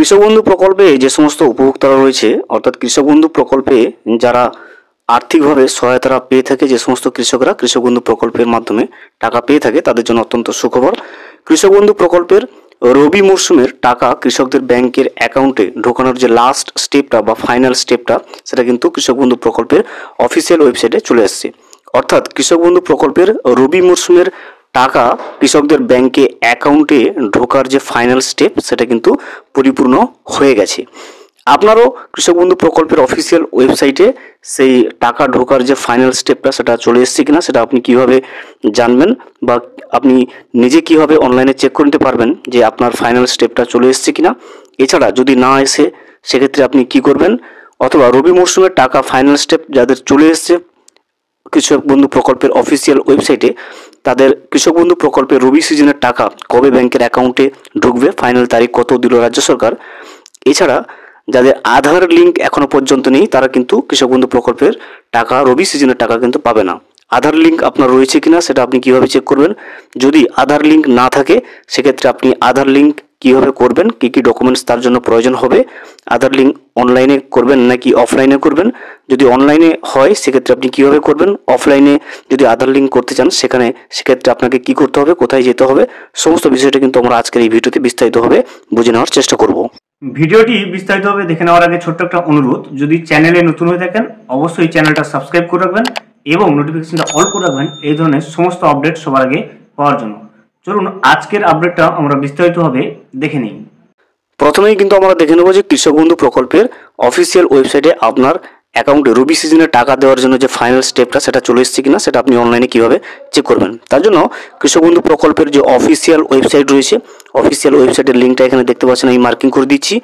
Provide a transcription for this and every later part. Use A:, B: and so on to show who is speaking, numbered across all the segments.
A: কৃষক বন্ধু প্রকল্পে যে সমস্ত উপভোক্তারা রয়েছে, অর্থাৎ কৃষক বন্ধু প্রকল্পে যারা আর্থিকভাবে সহায়তা পেয়ে থাকে, যে সমস্ত কৃষকরা কৃষক বন্ধু প্রকল্পের মাধ্যমে টাকা পেয়ে থাকে তাদের জন্য অত্যন্ত সুখবর। কৃষক বন্ধু প্রকল্পের রবি মরশুমের টাকা কৃষকদের ব্যাংকের অ্যাকাউন্টে ঢোকানোর যে লাস্ট স্টেপটা বা ফাইনাল স্টেপটা, সেটা কিন্তু কৃষক বন্ধু প্রকল্পের অফিসিয়াল ওয়েবসাইটে চলে আসছে। অর্থাৎ কৃষক বন্ধু প্রকল্পের রবি মরশুমের টাকা কৃষকদের ব্যাংকে অ্যাকাউন্টে ঢোকার যে ফাইনাল স্টেপ, সেটা কিন্তু পরিপূর্ণ হয়ে গেছে। আপনারও কৃষক বন্ধু প্রকল্পের অফিসিয়াল ওয়েবসাইটে সেই টাকা ঢোকার যে ফাইনাল স্টেপটা সেটা চলে এসেছে কিনা সেটা আপনি কিভাবে জানবেন, বা আপনি নিজে কিভাবে অনলাইনে চেক করে নিতে পারবেন যে আপনার ফাইনাল স্টেপটা চলে এসেছে কিনা। এছাড়া যদি না এসে সেক্ষেত্রে আপনি কি করবেন, অথবা রবি মরশুমের টাকা ফাইনাল স্টেপ যাদের চলে এসেছে কৃষক বন্ধু প্রকল্পের অফিসিয়াল ওয়েবসাইটে, তাদের কৃষক বন্ধু প্রকল্পের রবি সিজনের টাকা কবে ব্যাংকের অ্যাকাউন্টে ঢুকবে, ফাইনাল তারিখ কত দিল রাজ্য সরকার। এছাড়া যাদের আধার লিঙ্ক এখনো পর্যন্ত নেই তারা কিন্তু কৃষক বন্ধু প্রকল্পের টাকা রবি সিজনের টাকা কিন্তু পাবে না। আধার লিঙ্ক আপনার রয়েছে কিনা সেটা আপনি কিভাবে চেক করবেন। যদি আধার লিঙ্ক না থাকে সেক্ষেত্রে আপনি আধার লিঙ্ক কিভাবে করবেন, কি কি ডকুমেন্টস তার জন্য প্রয়োজন হবে, আধার লিঙ্ক অনলাইনে করবেন নাকি অফলাইনে করবেন। যদি অনলাইনে হয় সেক্ষেত্রে আপনি কিভাবে করবেন, অফলাইনে যদি আধার লিঙ্ক করতে চান সেক্ষেত্রে আপনাকে কি করতে হবে, কোথায় যেতে হবে, সমস্ত বিষয়টা কিন্তু আমরা আজকের এই ভিডিওতে বিস্তারিতভাবে বুঝে নেওয়ার চেষ্টা করব।
B: ভিডিওটি বিস্তারিতভাবে দেখে নেওয়ার আগে ছোট্ট একটা অনুরোধ, যদি চ্যানেলে নতুন হয়ে থাকেন অবশ্যই চ্যানেলটা সাবস্ক্রাইব করে রাখবেন এবং নোটিফিকেশনটা অল করে রাখবেন এই ধরনের সমস্ত আপডেট সবার আগে পাওয়ার জন্য। চলুন আজকের আপডেটটা আমরা বিস্তারিতভাবে দেখে নিই।
A: প্রথমেই কিন্তু আমরা দেখে নেব যে কৃষক বন্ধু প্রকল্পের অফিসিয়াল ওয়েবসাইটে আপনার অ্যাকাউন্টে রবি সিজনে টাকা দেওয়ার জন্য যে ফাইনাল স্টেপটা সেটা চলে এসেছে কিনা সেটা আপনি অনলাইনে কিভাবে চেক করবেন। তার জন্য কৃষক বন্ধু প্রকল্পের যে অফিসিয়াল ওয়েবসাইট রয়েছে, অফিসিয়াল ওয়েবসাইটের লিঙ্কটা এখানে দেখতে পাচ্ছেন, আমি মার্কিং করে দিচ্ছি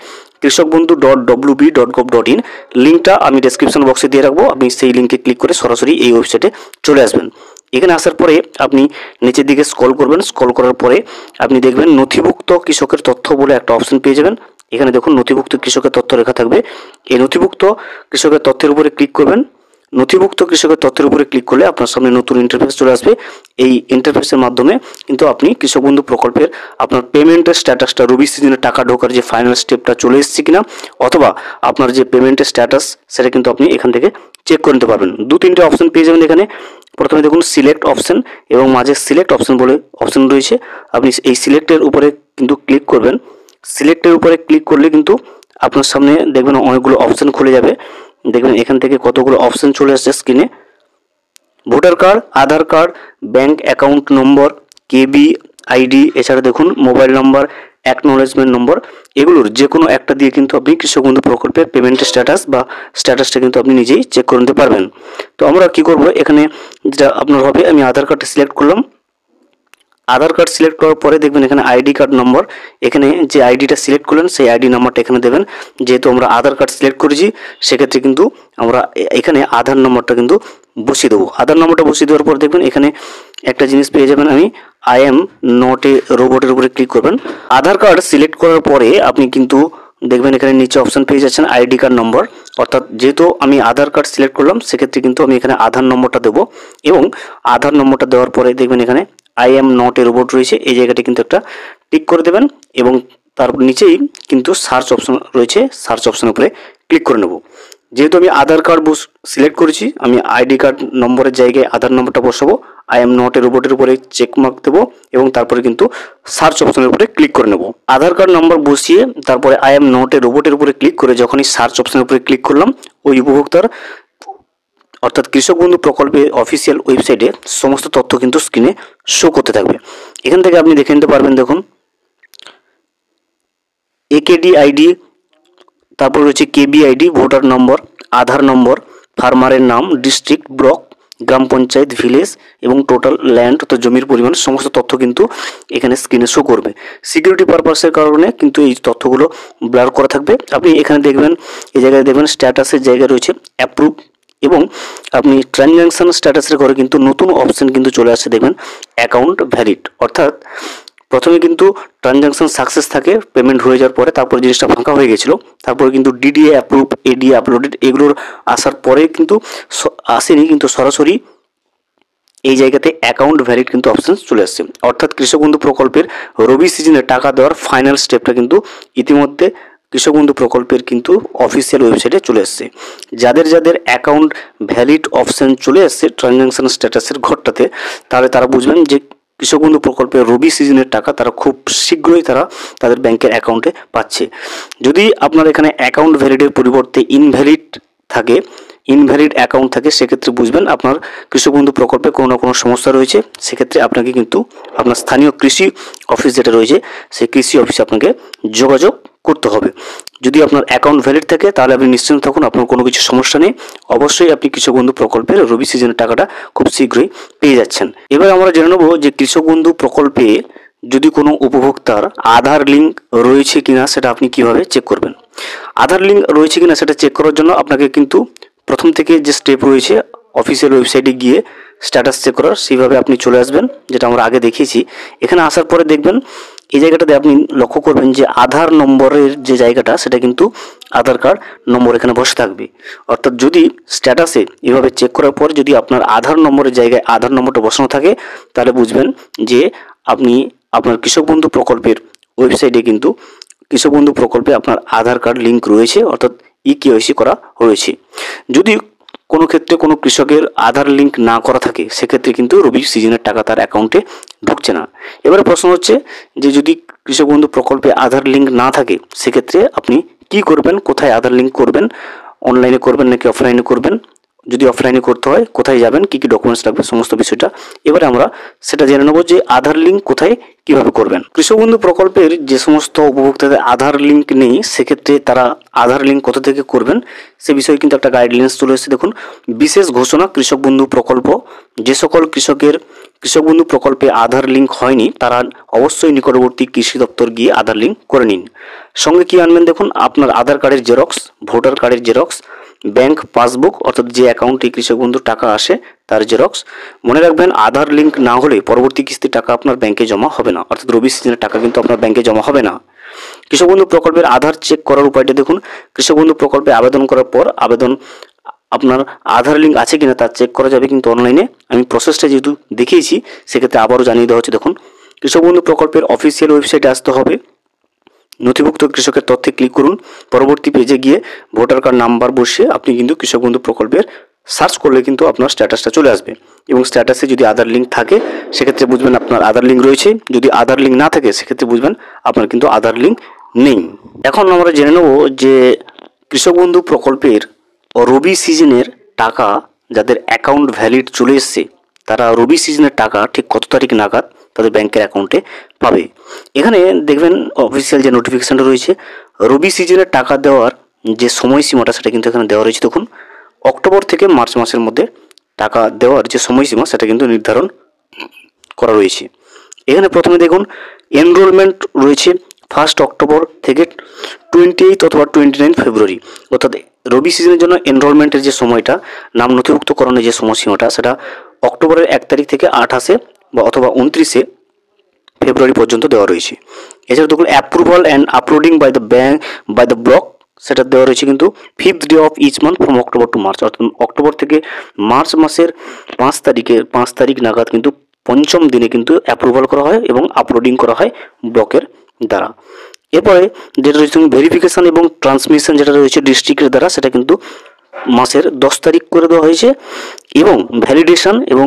A: কৃষকবন্ধু.wb.gov.in। লিঙ্কটা আমি ডেসক্রিপশন বক্সে দিয়ে রাখবো, আপনি সেই লিঙ্কে ক্লিক করে সরাসরি এই ওয়েবসাইটে চলে আসবেন। এখানে আসার পরে আপনি নিচের দিকে স্ক্রল করবেন, স্ক্রল করার পরে আপনি দেখবেন নথিভুক্ত কৃষকের তথ্য বলে একটা অপশন পেয়ে যাবেন। এখানে দেখুন নথিভুক্ত কৃষকের তথ্য লেখা থাকবে, এই নথিভুক্ত কৃষকের তথ্যের উপরে ক্লিক করবেন। নথিভুক্ত কৃষকের তথ্যের উপরে ক্লিক করলে আপনার সামনে নতুন ইন্টারফেস চলে আসবে। এই ইন্টারফেসের মাধ্যমে কিন্তু আপনি কৃষক বন্ধু প্রকল্পের আপনার পেমেন্টের স্ট্যাটাসটা, রবি সিজনে টাকা ঢোকার যে ফাইনাল স্টেপটা চলে এসেছে কিনা, অথবা আপনার যে পেমেন্টের স্ট্যাটাস সেটা কিন্তু আপনি এখান থেকে চেক করে নিতে পারবেন। দু তিনটে অপশন পেয়ে যাবেন এখানে। প্রথমে দেখুন সিলেক্ট অপশন এবং মাঝে সিলেক্ট অপশন বলে অপশন রয়েছে, আপনি এই সিলেক্টের উপরে কিন্তু ক্লিক করবেন। সিলেক্টের উপরে ক্লিক করলে কিন্তু আপনার সামনে দেখবেন অনেকগুলো অপশন খুলে যাবে। দেখবেন এখান থেকে কতগুলো অপশন চলে আসছে স্ক্রিনে, ভোটার কার্ড, আধার কার্ড, ব্যাংক অ্যাকাউন্ট নম্বর, কেবি আইডি, এছাড়া দেখুন মোবাইল নম্বর, অ্যাকনোলেজমেন্ট নম্বর, এগুলোর যে কোনো একটা দিয়ে কিন্তু আপনি কৃষক বন্ধু প্রকল্পের পেমেন্টের স্ট্যাটাস বা স্ট্যাটাসটা কিন্তু আপনি নিজেই চেক করে নিতে পারবেন। তো আমরা কি করব, এখানে যেটা আপনার হবে, আমি আধার কার্ডটা সিলেক্ট করলাম। আধার কার্ড সিলেক্ট করার পরে দেখবেন এখানে আইডি কার্ড নম্বর, এখানে যে আইডিটা সিলেক্ট করলেন সেই আইডি নাম্বারটা এখানে দেবেন। যেহেতু আমরা আধার কার্ড সিলেক্ট করেছি সেক্ষেত্রে কিন্তু আমরা এখানে আধার নম্বরটা কিন্তু বসিয়ে দেবো। আধার নম্বরটা বসিয়ে দেওয়ার পর দেখবেন এখানে একটা জিনিস পেয়ে যাবেন, আমি আই এম নট এ রোবটের উপরে ক্লিক করবেন। আধার কার্ড সিলেক্ট করার পরে আপনি কিন্তু দেখবেন এখানে নিচে অপশন পেয়ে যাচ্ছেন আইডি কার্ড নম্বর, অর্থাৎ যেহেতু আমি আধার কার্ড সিলেক্ট করলাম সেক্ষেত্রে কিন্তু আমি এখানে আধার নম্বরটা দেবো, এবং আধার নম্বরটা দেওয়ার পরে দেখবেন এখানে I am not a robot রয়েছে, এই জায়গাটি কিন্তু একটা টিক করে দেবেন, এবং তার নিচেই কিন্তু সার্চ অপশন রয়েছে, সার্চ অপশনের উপরে ক্লিক করে নেব। যেহেতু আমি আধার কার্ড সিলেক্ট করেছি, আমি আইডি কার্ড নম্বরের জায়গায় আধার নম্বরটা বসাবো, আই এম নট এ রোবটের উপরে চেক মার্ক দেবো, এবং তারপরে কিন্তু সার্চ অপশনের উপরে ক্লিক করে নেব। আধার কার্ড নম্বর বসিয়ে তারপরে আই এম নট এ রোবটের উপরে ক্লিক করে যখনই সার্চ অপশনের উপরে ক্লিক করলাম, ওই উপভোক্তার অর্থাৎ কৃষক বন্ধু প্রকল্পের অফিসিয়াল ওয়েবসাইটে সমস্ত তথ্য কিন্তু স্ক্রিনে শো করতে থাকবে। এখান থেকে আপনি দেখে নিতে পারবেন, দেখুন একেডি আইডি, তারপর রয়েছে কেবি আইডি, ভোটার নম্বর, আধার নম্বর, ফার্মারের নাম, ডিস্ট্রিক্ট, ব্লক, গ্রাম পঞ্চায়েত, ভিলেজ এবং টোটাল ল্যান্ড অর্থাৎ জমির পরিমাণ, সমস্ত তথ্য কিন্তু এখানে স্ক্রিনে শো করবে। সিকিউরিটি পারপাসের কারণে কিন্তু এই তথ্যগুলো ব্লার করা থাকবে। আপনি এখানে দেখবেন, এই জায়গায় দেখবেন স্ট্যাটাসের জায়গায় রয়েছে অ্যাপ্রুভ, এবং আপনি ট্রানজ্যাকশন স্ট্যাটাসের ঘরে কিন্তু নতুন অপশন কিন্তু চলে আসছে, দেখবেন অ্যাকাউন্ট ভ্যালিড, অর্থাৎ প্রথমে কিন্তু ট্রানজ্যাকশন সাকসেস থাকে, পেমেন্ট হয়ে যাওয়ার পরে তারপর জিনিসটা ফাঁকা হয়ে গেছিলো, তারপরে কিন্তু ডিডিএ অ্যাপ্রুভ, এডিএ আপলোডেড, এগুলোর আসার পরে কিন্তু আসেনি, কিন্তু সরাসরি এই জায়গাতে অ্যাকাউন্ট ভ্যালিড কিন্তু অপশন চলে আসছে। অর্থাৎ কৃষক বন্ধু প্রকল্পের রবি সিজনে টাকা দেওয়ার ফাইনাল স্টেপটা কিন্তু ইতিমধ্যে কৃষক বন্ধু প্রকল্পের কিন্তু অফিসিয়াল ওয়েবসাইটে চলে এসছে। যাদের যাদের অ্যাকাউন্ট ভ্যালিড অপশন চলে এসছে ট্রানজ্যাকশন স্ট্যাটাসের ঘরটাতে, তাহলে তারা বুঝবেন যে কৃষক বন্ধু প্রকল্পের রবি সিজনের টাকা তারা খুব শীঘ্রই তারা তাদের ব্যাংকের অ্যাকাউন্টে পাচ্ছে। যদি আপনার এখানে অ্যাকাউন্ট ভ্যালিডের পরিবর্তে ইনভ্যালিড থাকে, ইনভ্যালিড অ্যাকাউন্ট থাকে, সেক্ষেত্রে বুঝবেন আপনার কৃষক বন্ধু প্রকল্পে কোনো না কোনো সমস্যা রয়েছে। সেক্ষেত্রে আপনাকে কিন্তু আপনার স্থানীয় কৃষি অফিস যেটা রয়েছে সেই কৃষি অফিসে আপনাকে যোগাযোগ করতে হবে। যদি আপনার অ্যাকাউন্ট ভ্যালিড থাকে তাহলে আপনি নিশ্চিন্ত থাকুন, আপনার কোনো কিছু সমস্যা নেই। অবশ্যই আপনি কৃষক বন্ধু প্রকল্পের রবি সিজনের টাকাটা খুব শীঘ্রই পেয়ে যাচ্ছেন। এবার আমরা জেনে নেব যে কৃষক বন্ধু প্রকল্পে যদি কোনো উপভোক্তার আধার লিঙ্ক রয়েছে কিনা সেটা আপনি কিভাবে চেক করবেন। আধার লিঙ্ক রয়েছে কিনা সেটা চেক করার জন্য আপনাকে কিন্তু প্রথম থেকে যে স্টেপ রয়েছে অফিসিয়াল ওয়েবসাইটে গিয়ে স্ট্যাটাস চেক করার, সেইভাবে আপনি চলে আসবেন, যেটা আমরা আগে দেখিয়েছি। এখানে আসার পরে দেখবেন এই জায়গাটাতে আপনি লক্ষ্য করবেন যে আধার নম্বরের যে জায়গাটা সেটা কিন্তু আধার কার্ড নম্বর এখানে বসে থাকবে। অর্থাৎ যদি স্ট্যাটাসে এভাবে চেক করার পর যদি আপনার আধার নম্বরের জায়গায় আধার নম্বরটা বসানো থাকে, তাহলে বুঝবেন যে আপনি আপনার কৃষক বন্ধু প্রকল্পের ওয়েবসাইটে কিন্তু কৃষক বন্ধু প্রকল্পে আপনার আধার কার্ড লিঙ্ক রয়েছে, অর্থাৎ ইকেওয়াইসি করা রয়েছে। যদি কোনো ক্ষেত্রে কোনো কৃষকের আধার লিঙ্ক না করা থাকে, সেক্ষেত্রে কিন্তু রবি সিজনের টাকা তার অ্যাকাউন্টে ঢুকছে না। এবারে প্রশ্ন হচ্ছে যে যদি কৃষক বন্ধু প্রকল্পে আধার লিঙ্ক না থাকে, সেক্ষেত্রে আপনি কি করবেন, কোথায় আধার লিঙ্ক করবেন, অনলাইনে করবেন নাকি অফলাইনে করবেন, যদি অফলাইনে করতে হয় কোথায় যাবেন, কী কী ডকুমেন্টস লাগবে, সমস্ত বিষয়টা এবারে আমরা সেটা জেনে নেব যে আধার লিঙ্ক কোথায় কিভাবে করবেন। কৃষক বন্ধু প্রকল্পের যে সমস্ত উপভোক্তাদের আধার লিঙ্ক নেই, সেক্ষেত্রে তারা আধার লিঙ্ক কোথা থেকে করবেন সে বিষয়ে কিন্তু একটা গাইডলাইন্স চলে এসেছে। দেখুন, বিশেষ ঘোষণা কৃষক বন্ধু প্রকল্প, যে সকল কৃষকের কৃষক বন্ধু প্রকল্পে আধার লিঙ্ক হয়নি তারা অবশ্যই নিকটবর্তী কৃষি দপ্তর গিয়ে আধার লিঙ্ক করে নিন। সঙ্গে কি আনবেন, দেখুন আপনার আধার কার্ডের জেরক্স, ভোটার কার্ডের জেরক্স, ব্যাংক পাসবুক অর্থাৎ যে অ্যাকাউন্টে কৃষক বন্ধুর টাকা আসে তার জেরক্স। মনে রাখবেন আধার লিঙ্ক না হলে পরবর্তী কিস্তির টাকা আপনার ব্যাংকে জমা হবে না, অর্থাৎ রবি সিজনের টাকা কিন্তু আপনার ব্যাংকে জমা হবে না। কৃষক বন্ধু প্রকল্পের আধার চেক করার উপায়টা দেখুন, কৃষক বন্ধু প্রকল্পে আবেদন করার পর আপনার আধার লিঙ্ক আছে কিনা তা চেক করা যাবে কিন্তু অনলাইনে। আমি প্রসেসটা যেহেতু দেখিয়েছি সেক্ষেত্রে আবারও জানিয়ে দেওয়া হচ্ছে। দেখুন, কৃষক বন্ধু প্রকল্পের অফিসিয়াল ওয়েবসাইটে আসতে হবে, নথিভুক্ত কৃষকের তথ্যে ক্লিক করুন, পরবর্তী পেজে গিয়ে ভোটার কার্ড নাম্বার বসিয়ে আপনি কিন্তু কৃষক বন্ধু প্রকল্পের সার্চ করলে কিন্তু আপনার স্ট্যাটাসটা চলে আসবে। এবং স্ট্যাটাসে যদি আধার লিঙ্ক থাকে সেক্ষেত্রে বুঝবেন আপনার আধার লিঙ্ক রয়েছে, যদি আধার লিঙ্ক না থাকে সেক্ষেত্রে বুঝবেন আপনার কিন্তু আধার লিঙ্ক নেই। এখন আমরা জেনে নেব যে কৃষক বন্ধু প্রকল্পের রবি সিজনের টাকা যাদের অ্যাকাউন্ট ভ্যালিড চলে এসছে তারা রবি সিজনের টাকা ঠিক কত তারিখ নাগাদ তাদের ব্যাংকের অ্যাকাউন্টে পাবে। এখানে দেখবেন অফিসিয়াল যে নোটিফিকেশানটা রয়েছে রবি সিজনের টাকা দেওয়ার যে সময়সীমাটা সেটা কিন্তু এখানে দেওয়া রয়েছে। দেখুন, অক্টোবর থেকে মার্চ মাসের মধ্যে টাকা দেওয়ার যে সময়সীমা সেটা কিন্তু নির্ধারণ করা রয়েছে। এখানে প্রথমে দেখুন এনরোলমেন্ট রয়েছে 1 অক্টোবর থেকে 28 অথবা 29 ফেব্রুয়ারি, অর্থাৎ রবি সিজনের জন্য এনরোলমেন্টের যে সময়টা, নাম নথিভুক্তকরণের যে সময়সীমাটা সেটা অক্টোবরের 1 তারিখ থেকে 28 বা অথবা 29 ফেব্রুয়ারি পর্যন্ত দেওয়া রয়েছে। এছাড়া দেখুন approval and uploading by the block সেটা দেওয়া রয়েছে কিন্তু 5th day of each month from October to March, অর্থাৎ অক্টোবর থেকে মার্চ মাসের 5 তারিখ নাগাদ কিন্তু পঞ্চম দিনে কিন্তু অ্যাপ্রুভাল করা হয় এবং আপলোডিং করা হয় ব্লকের দ্বারা। এরপরে যেটা রয়েছে ভেরিফিকেশান এবং ট্রান্সমিশন যেটা রয়েছে ডিস্ট্রিক্টের দ্বারা সেটা কিন্তু মাসের 10 তারিখ করে দেওয়া হয়েছে, এবং ভ্যালিডেশন এবং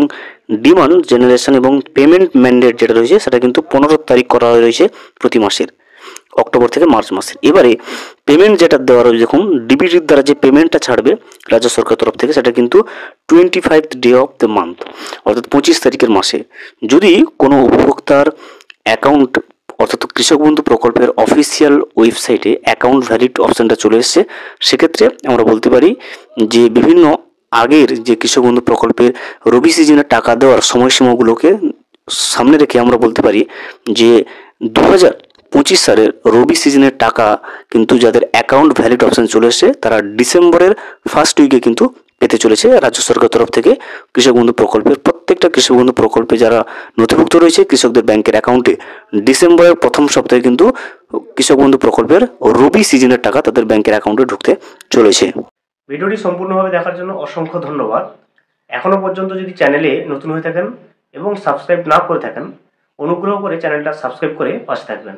A: ডিমান্ড জেনারেশন এবং পেমেন্ট ম্যান্ডেট যেটা রয়েছে সেটা কিন্তু 15 তারিখ করা রয়েছে প্রতি মাসের, অক্টোবর থেকে মার্চ মাসের। এবারে পেমেন্ট যেটা দেওয়া রয়েছে, দেখুন ডিবিটির দ্বারা যে পেমেন্টটা ছাড়বে রাজ্য সরকার তরফ থেকে সেটা কিন্তু 25th day of the month, অর্থাৎ 25 তারিখের মাসে। যদি কোনো উপভোক্তার অ্যাকাউন্ট অর্থাৎ কৃষক বন্ধু প্রকল্পের অফিসিয়াল ওয়েবসাইটে অ্যাকাউন্ট ভ্যালিড অপশানটা চলে এসছে, সেক্ষেত্রে আমরা বলতে পারি যে বিভিন্ন আগের যে কৃষক বন্ধু প্রকল্পের রবি সিজনের টাকা দেওয়ার সময়সীমাগুলোকে সামনে রেখে আমরা বলতে পারি যে 2025 সালের রবি সিজনের টাকা কিন্তু যাদের অ্যাকাউন্ট ভ্যালিড অপশান চলে এসছে তারা ডিসেম্বরের 1st উইকে কিন্তু পেতে চলেছে রাজ্য সরকার তরফ থেকে কৃষক বন্ধু প্রকল্পের প্রত্যেকটা কৃষক বন্ধু প্রকল্পে যারা নথিভুক্ত রয়েছে কৃষকদের ব্যাংকের অ্যাকাউন্টে ডিসেম্বরের প্রথম সপ্তাহে কিন্তু কৃষক বন্ধু প্রকল্পের রবি সিজনের টাকা তাদের ব্যাংকের অ্যাকাউন্টে ঢুকতে চলেছে।
B: ভিডিওটি সম্পূর্ণভাবে দেখার জন্য অসংখ্য ধন্যবাদ। এখনো পর্যন্ত যদি চ্যানেলে নতুন হয়ে থাকেন এবং সাবস্ক্রাইব না করে থাকেন অনুগ্রহ করে চ্যানেলটা সাবস্ক্রাইব করে পাশে থাকবেন।